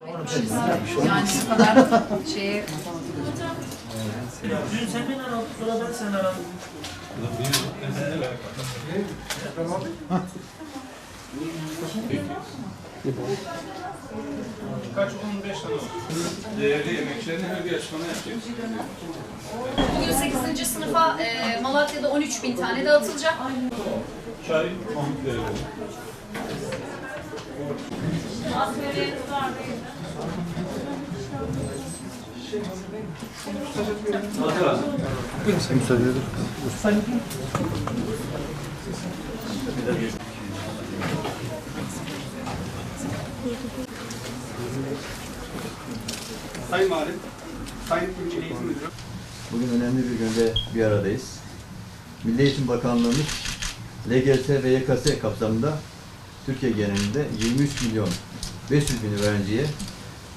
Yani bu kadar şeye... Dün sen beni aradın, sonra ben seni aradım. Kaç 15 tane değerli yemeklerini her bir açıklama yapacağız. Bugün 8. sınıfa Malatya'da 13.000 tane dağıtılacak. Çay, pamuk verelim. Müsaade edin. Sayın Valim, Sayın Milli Eğitim Müdürü. Bugün önemli bir günde bir aradayız. Milli Eğitim Bakanlığımız LGS ve YKS kapsamında Türkiye genelinde 23 milyon 500 bin öğrenciye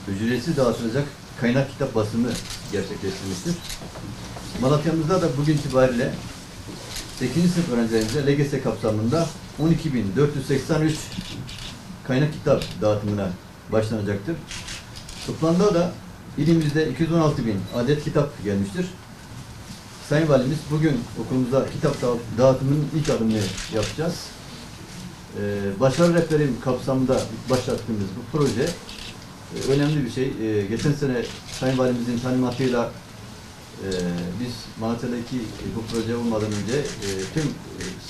ücretsiz dağıtılacak kaynak kitap basımı gerçekleştirmiştir. Malatya'mızda da bugün itibariyle 8. sınıf öğrencilerimize LGS kapsamında 12.483 kaynak kitap dağıtımına başlanacaktır. Toplamda da ilimizde 216.000 adet kitap gelmiştir. Sayın Valimiz bugün okulumuza kitap dağıtımının ilk adımını yapacağız. Başarı rehberim kapsamında başlattığımız bu proje önemli bir şey. Geçen sene Sayın Valimizin talimatıyla biz Malatya'daki bu proje olmadan önce tüm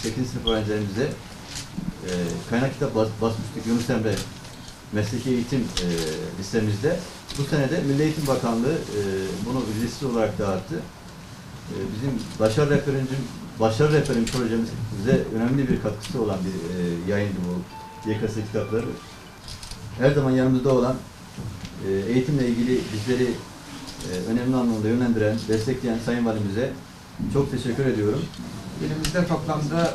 8. sınıf öğrencilerimize kaynak kitap basmıştık Yunus Emre Mesleki Eğitim listemizde. Bu sene de Milli Eğitim Bakanlığı bunu ücretsiz olarak dağıttı. Bizim Başarı Rehberim projemize önemli bir katkısı olan bir yayındı bu YKS kitapları. Her zaman yanımızda olan, eğitimle ilgili bizleri önemli anlamda yönlendiren, destekleyen Sayın Valimize çok teşekkür ediyorum. Elimizde toplamda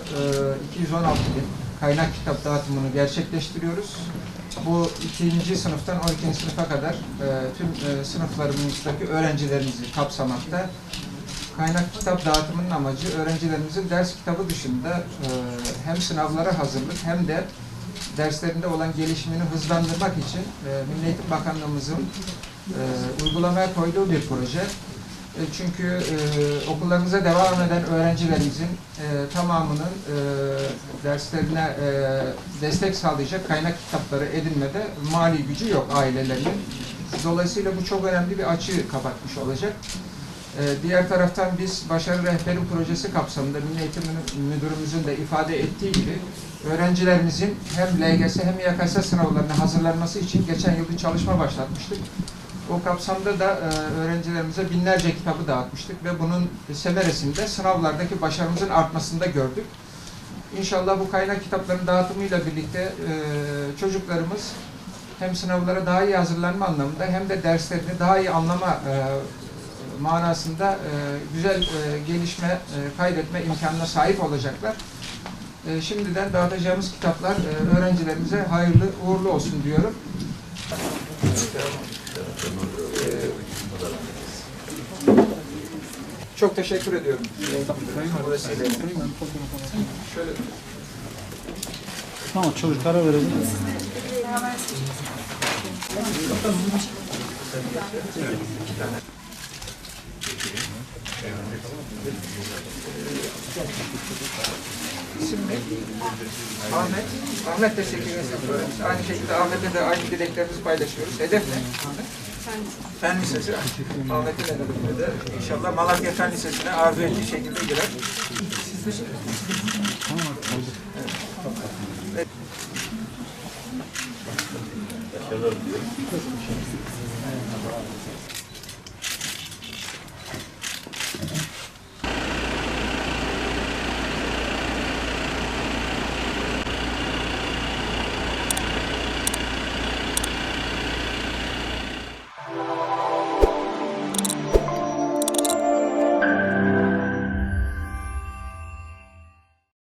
216 bin kaynak kitap dağıtımını gerçekleştiriyoruz. Bu 2. sınıftan 12. sınıfa kadar tüm sınıflarımızdaki öğrencilerimizi kapsamakta. Kaynak kitap dağıtımının amacı öğrencilerimizin ders kitabı dışında hem sınavlara hazırlık hem de derslerinde olan gelişimini hızlandırmak için Milli Eğitim Bakanlığımızın uygulamaya koyduğu bir proje. Çünkü okullarımıza devam eden öğrencilerimizin tamamının derslerine destek sağlayacak kaynak kitapları edinmede mali gücü yok ailelerinin. Dolayısıyla bu çok önemli bir açığı kapatmış olacak. Diğer taraftan biz Başarı Rehberim Projesi kapsamında Milli Eğitim Müdürümüzün de ifade ettiği gibi öğrencilerimizin hem LGS hem YKS sınavlarına hazırlanması için geçen yıl bir çalışma başlatmıştık. O kapsamda da öğrencilerimize binlerce kitabı dağıtmıştık ve bunun semeresinde sınavlardaki başarımızın artmasını da gördük. İnşallah bu kaynak kitapların dağıtımıyla birlikte çocuklarımız hem sınavlara daha iyi hazırlanma anlamında hem de derslerini daha iyi anlama manasında güzel gelişme kaydetme imkanına sahip olacaklar. Şimdiden dağıtacağımız kitaplar öğrencilerimize hayırlı uğurlu olsun diyorum. Çok teşekkür ediyorum. Şöyle. Tamam, çocuklara verelim. İsim ne? Ahmet. Ahmet de 8. sınıf öğrencisi. Aynı şekilde Ahmet'e de aynı dileklerimizi paylaşıyoruz. Hedef ne? Ahmet? Fen Lisesi. Ahmet'in hedefinde de inşallah Malatya Fen Lisesi'ne arzu ettiği şekilde girer. Evet. Başarılar diliyorum.